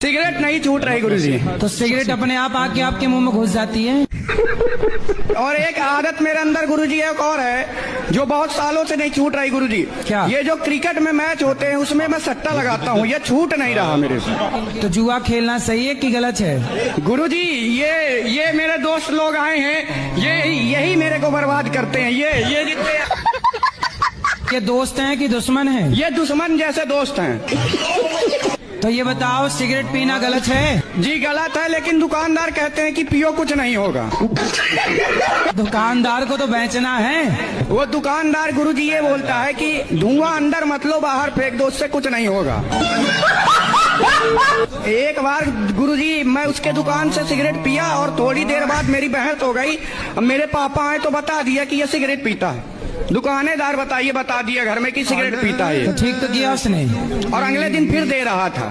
Cigarette नहीं छूट रही गुरुजी। तो सिगरेट अपने आप आके आपके मुंह में घुस जाती है। और एक आदत मेरे अंदर गुरुजी एक और है जो बहुत सालों से नहीं छूट रही गुरुजी। क्या? ये जो क्रिकेट में मैच होते हैं उसमें मैं सट्टा लगाता हूँ, ये छूट नहीं रहा मेरे से। तो जुआ खेलना सही है कि गलत है? गुरुजी ये मेरे दोस्त लोग आए हैं, यही मेरे को बर्बाद करते हैं। ये जितने ये दोस्त हैं कि दुश्मन हैं? ये दुश्मन जैसे दोस्त हैं। तो ये बताओ, सिगरेट पीना गलत है? जी गलत है, लेकिन दुकानदार कहते हैं कि पियो कुछ नहीं होगा। दुकानदार को तो बेचना है। वो दुकानदार गुरुजी ये बोलता है कि धुआं अंदर मत लो, बाहर फेंक दो, उससे कुछ नहीं होगा। एक बार गुरुजी मैं उसके दुकान से सिगरेट पिया और थोड़ी देर बाद मेरी बहस हो गई। अब मेरे पापा आए तो बता दिया कि ये सिगरेट पीता है। दुकानेदार बता दिया घर में कि सिगरेट पीता है। तो ठीक तो किया उसने। और अगले दिन फिर दे रहा था।